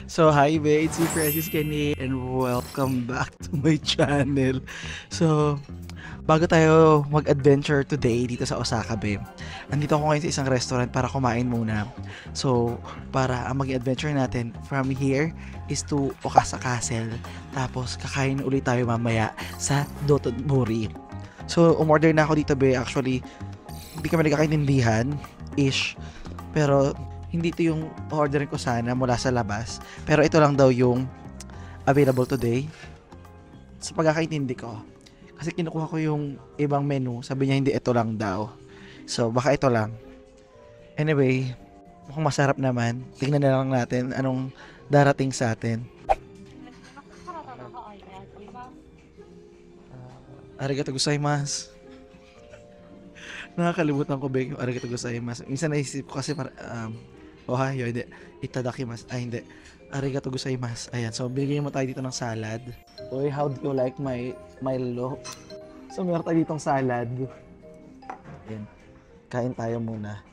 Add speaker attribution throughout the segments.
Speaker 1: So hi be, it's me Francis Kenny and welcome back to my channel. So bago tayo mag-adventure today dito sa Osaka be, andito ako ngayon sa isang restaurant para kumain muna. So para ang mag-adventure natin from here is to Okasa Castle. Tapos kakain ulit tayo mamaya sa Dotonbori. So umorder na ako dito be, actually hindi kami nagkakaintindihan ish. Pero hindi ito yung orderin ko sana mula sa labas. Pero ito lang daw yung available today. Sa pagkakaintindi ko. Kasi kinukuha ko yung ibang menu. Sabi niya hindi ito lang daw. So baka ito lang. Anyway, mukhang masarap naman. Tingnan na lang natin anong darating sa atin. Arigato gozaimasu. Nakakalimutan ko ba yung arigato gozaimasu. Minsan naisip ko kasi Ohayo, hindi. Itadakimasu. Ay, hindi. Arigato gozaimasu. Ayan. So, bigyan mo tayo dito ng salad. Oy, how do you like my Milo? So, meron tayo ditong salad. Ayan. Kain tayo muna.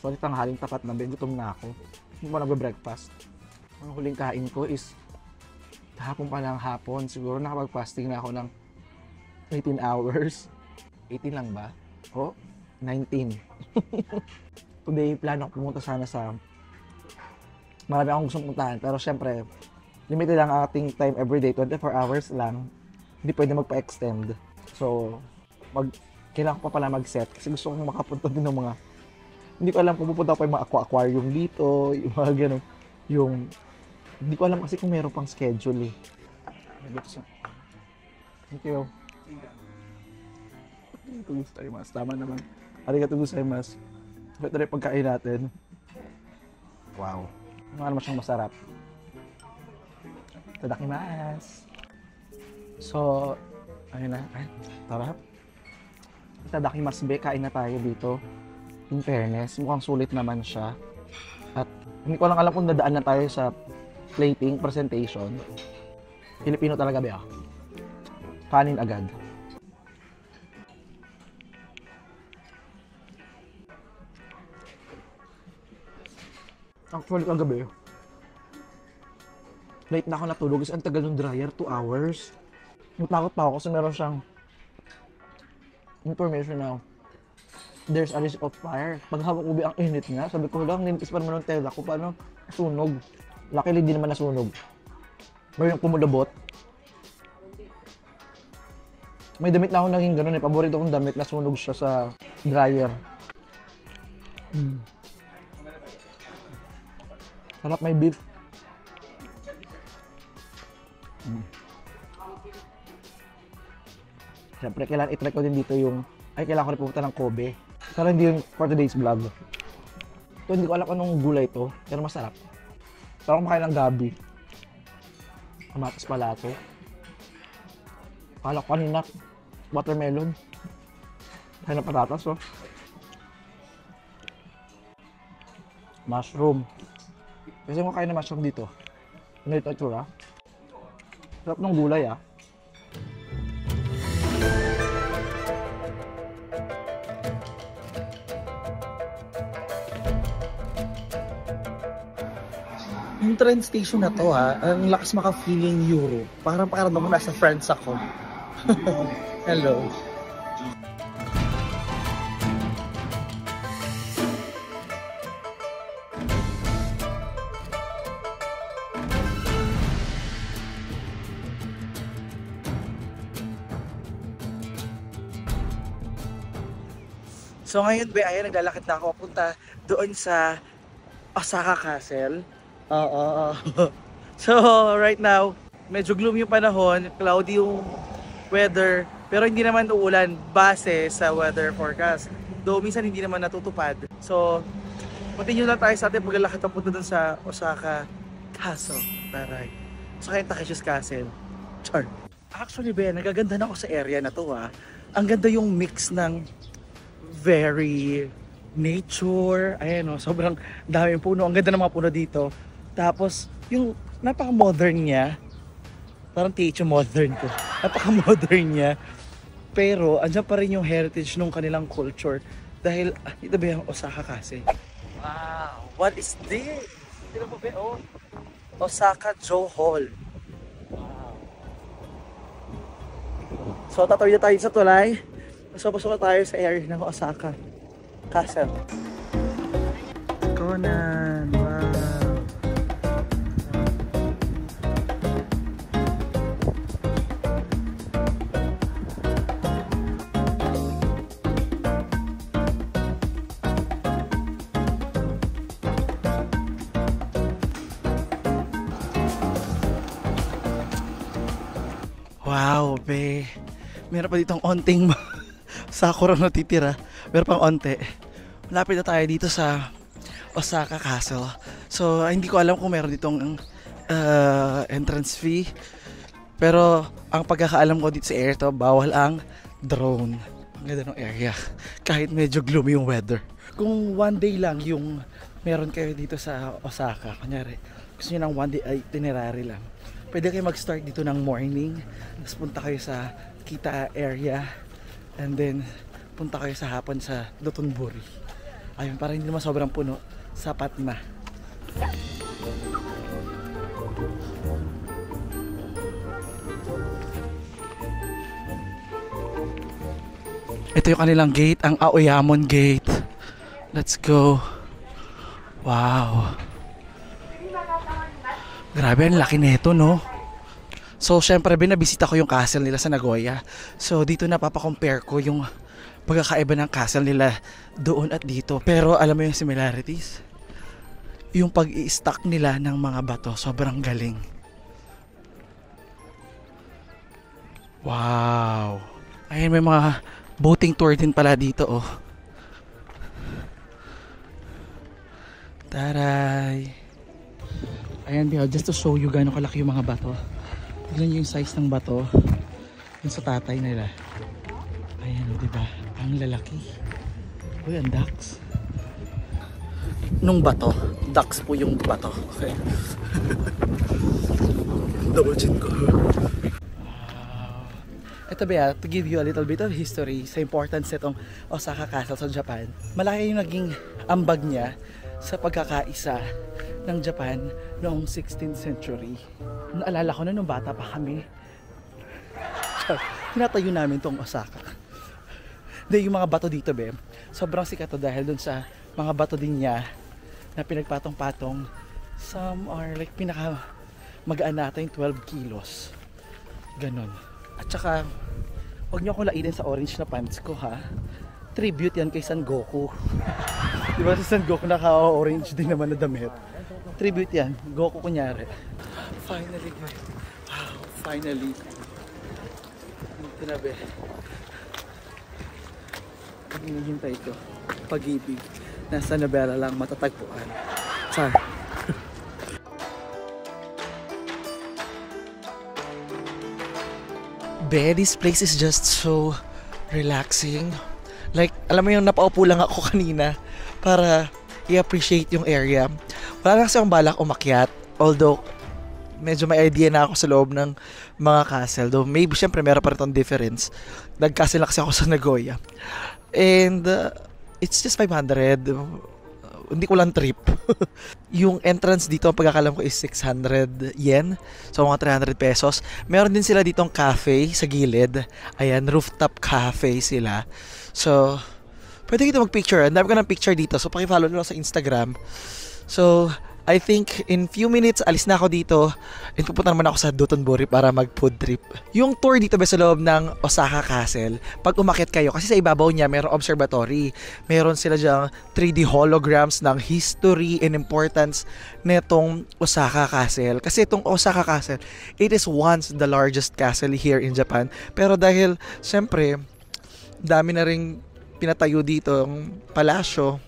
Speaker 1: So, itang haling tapat na. Gutom na ako. Hindi mo nagbe-breakfast. Ang huling kain ko is kahapon pa lang hapon. Siguro nakapag-fasting na ako ng 18 hours. 18 lang ba? Oh, 19. Today, plano ko pumunta sana sa marami akong gustong puntahan. Pero syempre, limited lang ang ating time everyday. 24 hours lang. Hindi pwede magpa-extend. So, kailangan ko pa pala mag-set. Kasi gusto kong makapunta din ng mga hindi ko alam kung pupunta pa yung mga aquarium dito. Yung mga ganun. Hindi ko alam kasi kung meron pang schedule eh. Thank you. Arigato gozaimasu. Tama naman. Arigato gozaimasu. Ito na yung pagkain natin. Wow. Ano naman siyang masarap. Itadakimasu. So, ayun na. Ay, tara. Itadakimasu be. Kain na tayo dito. In fairness, mukhang sulit naman siya. At hindi ko lang alam kung dadaan na tayo sa plating, presentation. Filipino talaga be ah. Kanin agad. Actually, kagabi, late na ako natulog kasi ang tagal ng dryer, 2 hours. Natakot pa ako kasi meron siyang information na there's a risk of fire. Pag hawak ko ang init nga, sabi ko lang, ninipis pa naman ng tela ko, paano sunog? Luckily, di naman nasunog. Pero yung pumulabot, may damit na ako naging ganun eh. Paborito kong damit, nasunog siya sa dryer. Sarap, may beef. Siyempre, kailangan i-try ko din dito yung kailangan ko rin pumunta ng Kobe. Pero hindi yung for today's vlog. Ito, hindi ko alam anong gulay to, pero masarap. Pero kumakain ng gabi. Kamatis pala ito. Kala ko kanina, watermelon. Kaya ng patatas, oh. Mushroom. Kasi kung kain na mushroom dito, ano ito itsura? Sarap ng gulay ah. Yung train station na to ha, ang lakas maka-feeling Europe. Parang mo nasa France ako. Hello. So ngayon be, ayan, naglalakad na ako punta doon sa Osaka Castle. Oo. So right now, medyo gloomy yung panahon, cloudy yung weather, pero hindi naman uulan base sa weather forecast. Though minsan hindi naman natutupad. So, continue lang tayo sa ating paglalakad papunta doon sa Osaka Castle. Taray. Osaka yung Takeshi's Castle. Char. Actually be, nagaganda na ako sa area na to ha. Ang ganda yung mix ng very nature, ayan o, sobrang daming puno, ang ganda ng mga puno dito. Tapos, yung napaka-modern niya, parang TH modern ko, napaka-modern niya, pero andyan pa rin yung heritage ng kanilang culture, dahil, ito ba yung Osaka kasi? Wow, what is this? Sino mo ba? Oh, Osaka Joe Hall. Wow. So, tatawid na tayo sa tulay. So, pasok na tayo sa area ng Osaka Castle. Conan, wow. Wow, be. Meron pa ditong onting sakura na titira. Meron pang onte. Malapit na tayo dito sa Osaka Castle. So, hindi ko alam kung meron ditong entrance fee. Pero, ang pagkakaalam ko dito sa area to, bawal ang drone. Ang ganda ng area. Kahit medyo gloomy yung weather. Kung one day lang yung meron kayo dito sa Osaka, kunyari, gusto nyo ng one day itinerary lang, pwede kayo mag-start dito ng morning, tapos punta kayo sa Kita area, and then punta kayo sa hapon sa Dotonbori. Ayun, para hindi naman sobrang puno, sapat na. Ito yung kanilang gate, ang Aoyamon Gate. Let's go. Wow. Grabe, ang laki nito, no? So, syempre, binabisita ko yung castle nila sa Nagoya. So, dito napapakompare ko yung pagkakaiba ng castle nila doon at dito. Pero, alam mo yung similarities? Yung pag-i-stack nila ng mga bato, sobrang galing. Wow! Ayun, may mga boating tour din pala dito, oh. Taray! Ayan, just to show you gano'ng kalaki yung mga bato. Tignan yung size ng bato. Yung sa tatay nila. Ayan, diba? Ang lalaki. Uy, ang ducks. Nung bato. Ducks po yung bato. Okay. Double chin ko. Wow. Ito ba, to give you a little bit of history sa importance itong Osaka Castle sa Japan. Malaki yung naging ambag niya sa pagkakaisa ng Japan noong 16th century. Naalala ko na nung bata pa kami, tinatayo namin tong Osaka. Dahil yung mga bato dito, be, sobrang sikat to dahil dun sa mga bato din niya na pinagpatong-patong. Some are like pinaka magaan natin 12 kilos. Ganon. At saka, huwag niyo akong laitin sa orange na pants ko, ha? Tribute yan kay Son Goku. Diba si Son Goku naka-orange din naman na damit? Tribute yan, Goku kunyari. Finally, wow, finally. Ito na, be. Pag hinihintay ko, pag-ibig, nasa Nabela lang matatagpuan. Char. Be, this place is just so relaxing. Like, alam mo yung napaupo lang ako kanina para i-appreciate yung area. Wala lang kasi akong balak umakyat. Although, medyo may idea na ako sa loob ng mga castle. Though, maybe, syempre, meron pa rin itong difference. Nag-castle na kasi ako sa Nagoya. And, it's just 500. Hindi ko lang trip. Yung entrance dito, ang pagkakalam ko is 600 yen. So, mga 300 pesos. Meron din sila ditong cafe sa gilid. Ayan, rooftop cafe sila. So, pwede dito mag-picture. Ang dami ko ng picture dito. So, pakifollow nyo lang sa Instagram. So, I think in few minutes, alis na ako dito. And pupunta naman ako sa Dotonbori para mag-food trip. Yung tour dito ba sa loob ng Osaka Castle, pag umakyat kayo, kasi sa ibabaw niya, mayroong observatory. Meron sila dyang 3D holograms ng history and importance netong Osaka Castle. Kasi itong Osaka Castle, it is once the largest castle here in Japan. Pero dahil, syempre, dami na ring pinatayo dito ang palasyo,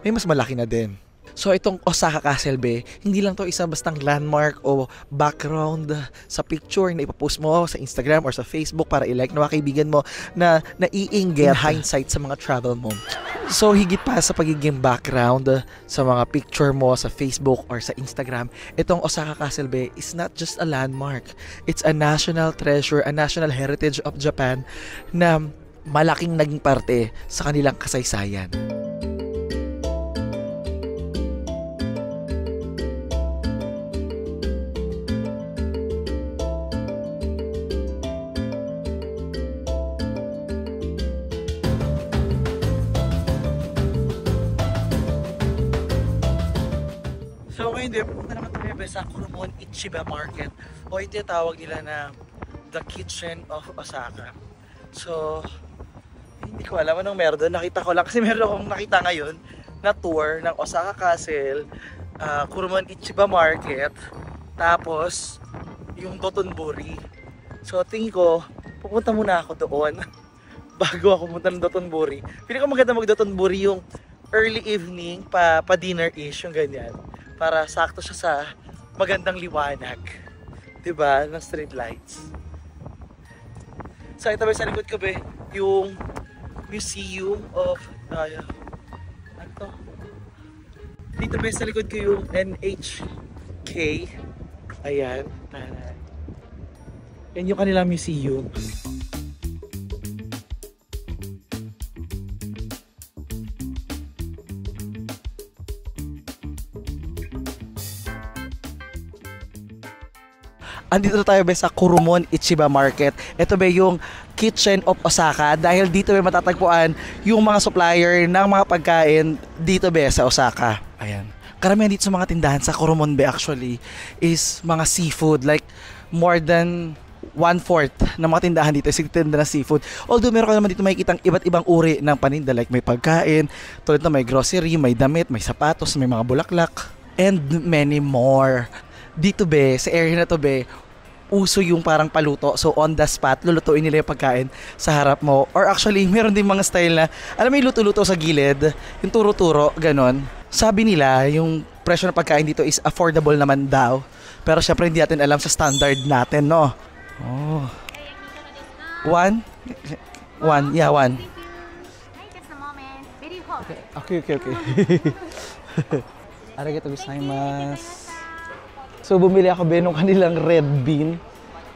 Speaker 1: may mas malaki na din. So itong Osaka Castle, be, hindi lang to isa bastang landmark o background sa picture na ipapost mo sa Instagram or sa Facebook para i-like ng mga kaibigan mo na naiinggit hindsight sa mga travel mo. So higit pa sa pagiging background sa mga picture mo sa Facebook or sa Instagram, itong Osaka Castle, be, is not just a landmark. It's a national treasure, a national heritage of Japan na malaking naging parte sa kanilang kasaysayan. ngayon, Beb, pupunta naman tayo sa Kurumon Ichiba Market o yung tinatawag nila na The Kitchen of Osaka. So, hindi ko alam anong meron doon. Nakita ko lang kasi meron akong nakita ngayon na tour ng Osaka Castle, Kurumon Ichiba Market, tapos yung Dotonbori. So, tingin ko, pupunta muna ako doon bago ako pumunta ng Dotonbori. Pili ko maganda mag-Dotonbori yung early evening pa dinner-ish, yung ganyan. Para sakto siya sa magandang liwanag. Diba? Ng street lights. So, ito ba sa likod ko ba? Yung Museum of... ano to? Dito ba sa likod ko yung NHK. Ayan. Yan yung kanilang museum. Andito na tayo ba sa Kurumon Ichiba Market. Ito ba yung Kitchen of Osaka dahil dito ba matatagpuan yung mga supplier ng mga pagkain dito ba sa Osaka. Ayan. Karamihan dito sa mga tindahan sa Kurumon ba actually is mga seafood, like more than 1/4 ng mga tindahan dito is tinda ng seafood. Although meron ka naman dito makikitang iba't ibang uri ng paninda, like may pagkain, tulad na may grocery, may damit, may sapatos, may mga bulaklak, and many more. Dito be, sa area na to be, uso yung parang paluto. So on the spot, lulutuin nila yung pagkain sa harap mo. Or actually, meron din mga style na, alam mo yung luto-luto sa gilid, yung turo-turo, ganon. Sabi nila, yung presyo ng pagkain dito is affordable naman daw. Pero syempre hindi natin alam sa standard natin, no? Oh. One? Yeah, one. Okay. Arigatou gozaimasu. So bumili ako ba nung kanilang red bean.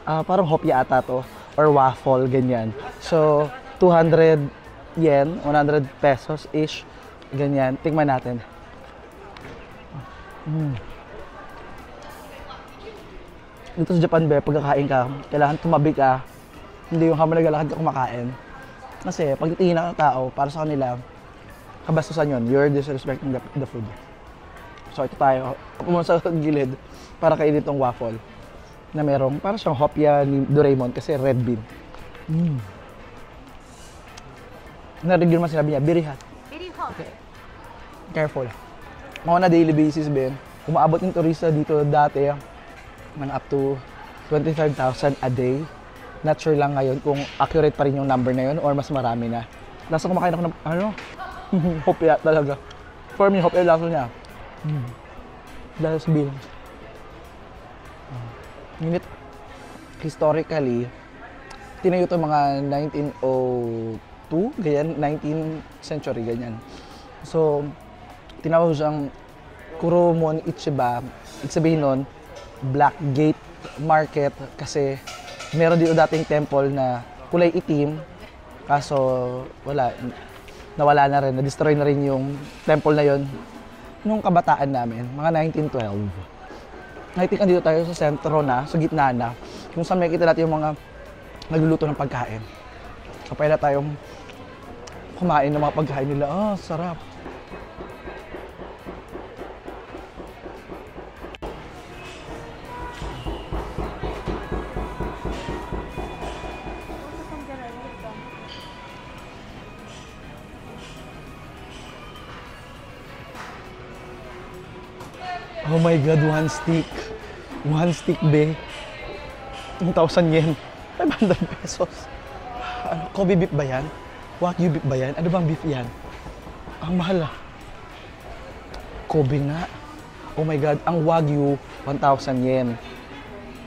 Speaker 1: Parang hopya ata to. Or waffle, ganyan. So 200 yen, 100 pesos ish. Ganyan. Tingnan natin. Dito sa Japan ba, pagkakain ka, kailangan tumabi ka. Hindi yung habang naglalakad ka kumakain. Kasi pag titingin ng tao, para sa kanila, kabastusan yun. You're disrespecting the food. So ito tayo, pumunta sa gilid para kainin itong waffle na merong para siyang hopya ni Doraemon kasi red bean. Narinig naman sinabi niya, very hot. Okay. Careful. Mga na daily basis Ben, umaabot yung turista dito dati ng up to 25,000 a day. Not sure lang ngayon kung accurate pa rin yung number na yun or mas marami na. Lasa kumakain ako ng hopya talaga. For me, hopya lasa niya. Dahil sabihin. Ngunit, historically, tinayo ito mga 1902, ganyan, 19th century, ganyan. So, tinawag siyang Kurumon Ichiba. Ibig sabihin nun, Black Gate Market kasi meron dito dating temple na kulay itim kaso nawala na rin, na-destroy na rin yung temple na yon nung kabataan namin, mga 1912. I think andito tayo sa sentro na, sa gitna na, kung saan makikita natin yung mga nagluluto ng pagkain. So pwede tayong kumain ng mga pagkain nila. Sarap. Oh my God, one stick. One stick, be. 1,000 yen. 500 pesos. Kobe beef ba yan? Wagyu beef ba yan? Ano bang beef yan? Ang mahal Kobe nga. Oh my God, ang Wagyu, 1,000 yen.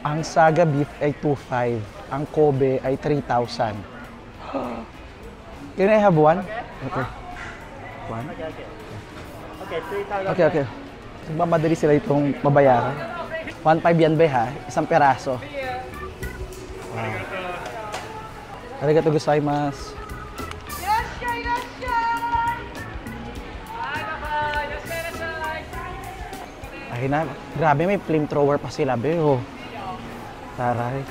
Speaker 1: Ang Saga beef ay 2,500. Ang Kobe ay 3,000. Can I have one? Okay. One? Okay, 3,000. Okay. Magmamadali sila itong mabayaran. 1,500 yan ba ha? Isang peraso. Wow. Arigatou gozaimasu. Ay na, grabe may flamethrower pa sila be. Taray.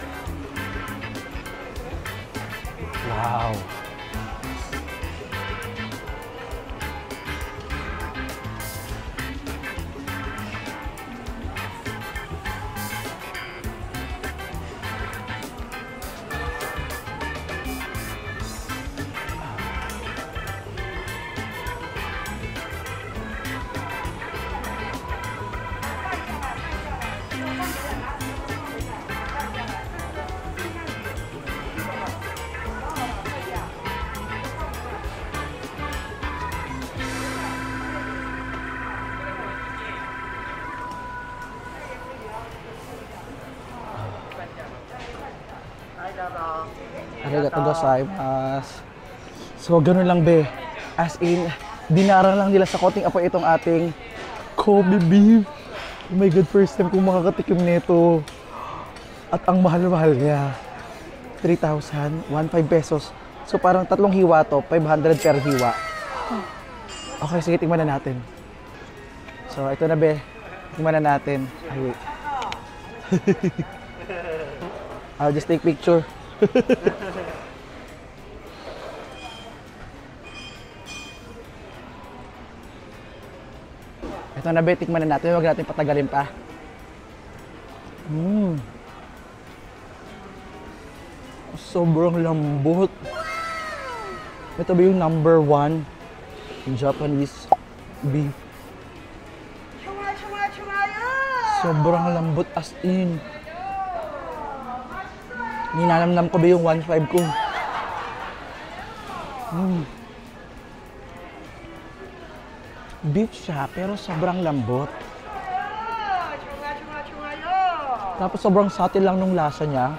Speaker 1: Wow. Arigato gozaimasu. So, ganun lang be. As in, dinarang lang nila sa konting apoy itong ating Kobe beef. Oh my God, first time kong makakatikim nito. At ang mahal-mahal niya. 3,000, 15 pesos. So parang tatlong hiwa to, 500 per hiwa. Okay, sige, tingnan na natin. So ito na be, tingnan na natin. Ay, wait. I'll just take picture. Ito na be, tingnan na natin. Huwag natin patagalin pa. Sobrang lambot. Ito ba yung number 1 in Japanese beef? Sobrang lambot as in. Ninanamnam ko ba yung 1.5 ko? Beef siya, pero sobrang lambot. Tapos sobrang subtle lang nung lasa niya.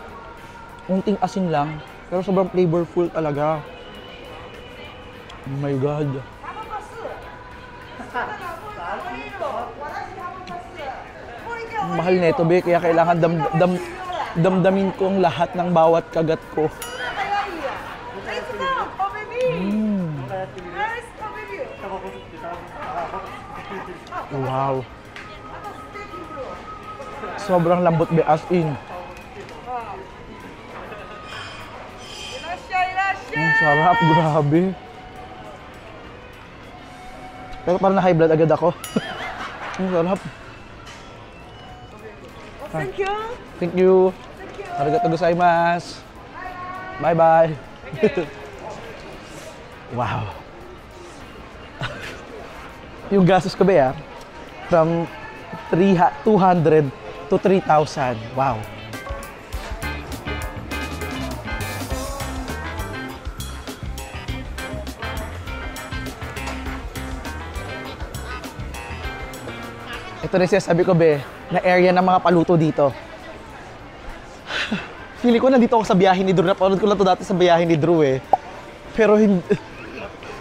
Speaker 1: Unting asin lang, pero sobrang flavorful talaga. Oh my God. Mahal nito be, kaya kailangan damdamin ko ang lahat ng bawat kagat ko. Wow. Sobrang lambot be, as in. Ang sarap, grabe. Pero parang na high blood agad ako. Ang sarap.
Speaker 2: Thank you.
Speaker 1: Thank you. Arigato gozaimasu. Bye bye. Wow. Yung gastos ko ba from 200 to 3,000. Wow. Ito na siya, sabi ko be, na area ng mga paluto dito. Feeling ko nandito ako sa biyahe ni Drew. Napanood ko lang to dati sa biyahe ni Drew eh. Pero hindi,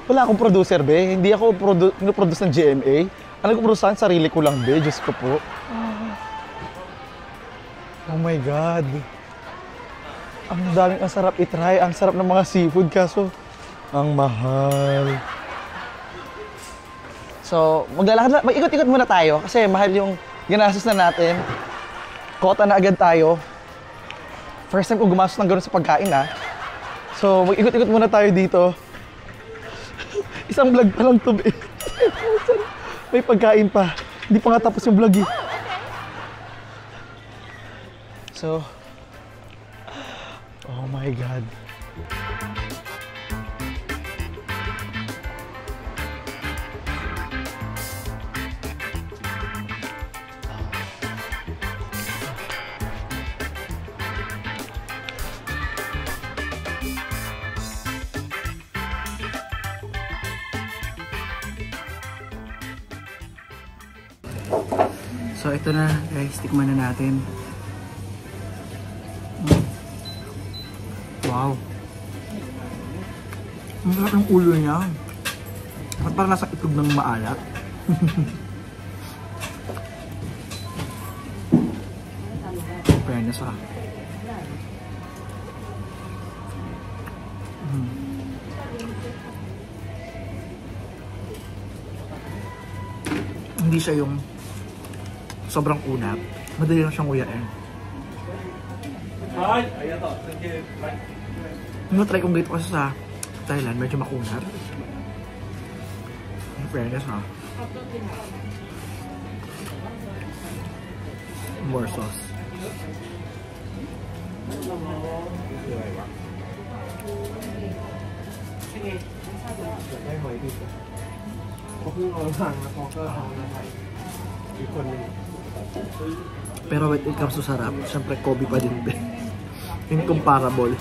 Speaker 1: wala akong producer be. Hindi ako produce ng GMA. Ano ko produce sarili ko lang be. Diyos ko po. Oh my God. Ang sarap itry. Ang sarap ng mga seafood kaso ang mahal. So, mag-ikot-ikot muna tayo kasi mahal yung ginastos na natin. Kota na agad tayo. First time ko gumastos ng gano'n sa pagkain So, mag-ikot-ikot muna tayo dito. Isang vlog pa lang to be. May pagkain pa. Hindi pa nga tapos yung vlog eh. So, oh my God. So ito na guys, tikman na natin. Wow. Ang sarap ng ulo niya. At parang nasa itlog ng maalat. Fairness Hindi siya yung sobrang unap. Madali lang siyang uyain. Yung try kong dito kasi sa Thailand, medyo makunat. In fairness more sauce. Pero when it comes to sarap, syempre Kobe pa din. Incomparable.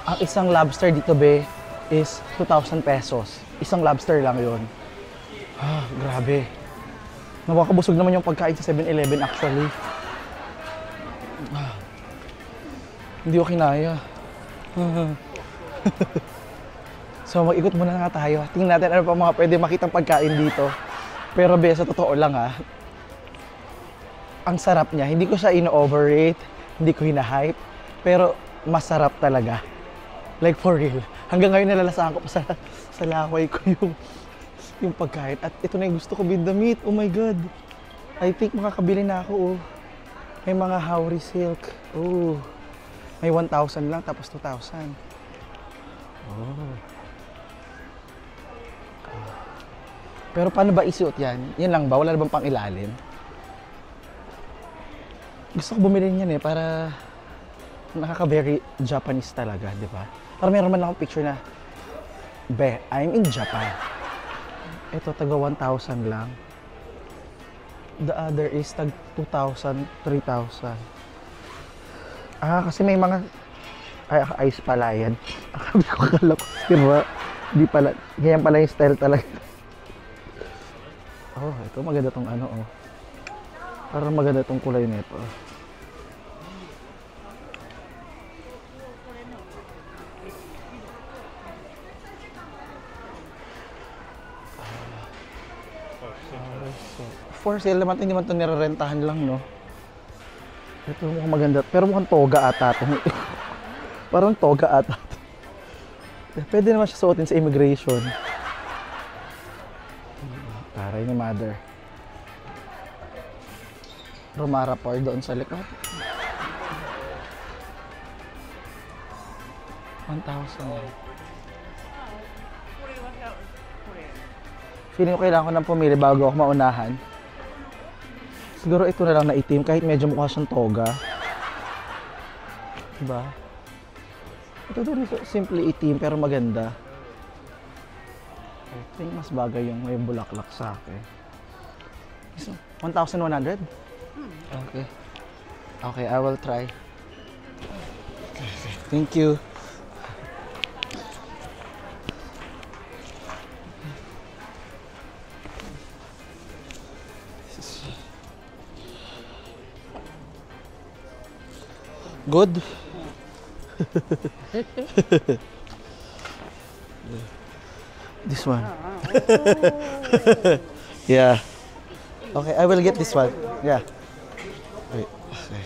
Speaker 1: Ang isang lobster dito, be, is 2,000 pesos. Isang lobster lang yon. Ah, grabe. Nakakabusog naman yung pagkain sa 7-Eleven actually. Ah, hindi ko kinaya. So mag-ikot muna nga tayo. Tingnan natin ano pa mga pwede makitang pagkain dito. Pero be, sa totoo lang ha, ang sarap niya. Hindi ko siya ino-overrate, hindi ko hina-hype, pero masarap talaga. Like for real. Hanggang ngayon nalalasahan ko pa sa laway ko yung pagkain. At ito na yung gusto ko, with the meat. Oh my God. I think makakabili na ako. Oh. May mga Hauri silk. Oh. May 1,000 lang tapos 2,000. Oh. Pero paano ba isuot yan? Yan lang ba? Wala na bang pang ilalim? Gusto ko bumili niyan eh para nakaka-very Japanese talaga, di ba? Para meron man akong picture na, be, I'm in Japan. Ito, taga 1,000 lang. The other is tag 2,000, 3,000. Ah, kasi may mga ice pala yan. Akala ko sira. Di pala, ganyan pala yung style talaga. Oh, ito maganda tong ano, oh. Parang maganda tong kulay nito. For sale naman, hindi man ito nirerentahan lang, no? Ito mukhang maganda. Pero mukhang toga ata ito. Parang toga ata. Pwede naman siya suotin sa immigration. Taray ni mother. Romara Par doon sa likod. 1,000. Feeling ko kailangan ko nang pumili bago ako maunahan. Siguro ito na lang na itim kahit medyo mukha siyang toga. Diba? Ito din simple itim pero maganda. I think mas bagay yung may bulaklak sa akin. 1,100? Okay. Okay, I will try. Thank you. Good? This one. Yeah. Okay, I will get this one. Yeah. Wait. Okay.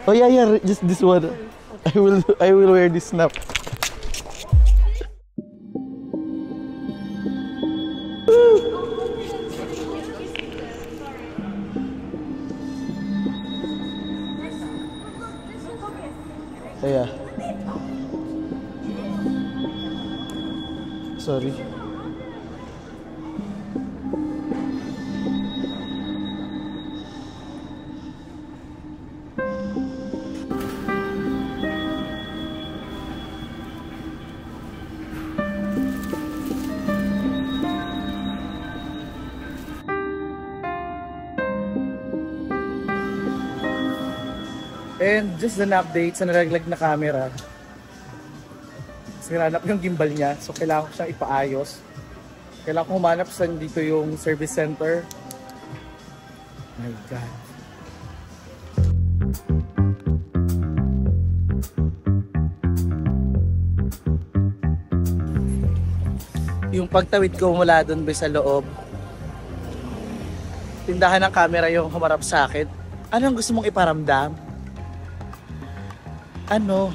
Speaker 1: Oh yeah, yeah, just this one. I will wear this snap. So yeah. Sorry. And just an update sa nalaglag na camera. Sinanap yung gimbal niya, so kailangan ko siyang ipaayos. Kailangan ko humanap saan dito yung service center. My God. Yung pagtawid ko mula doon sa loob, tindahan ng camera yung humarap sa akin. Anong gusto mong iparamdam? Ano?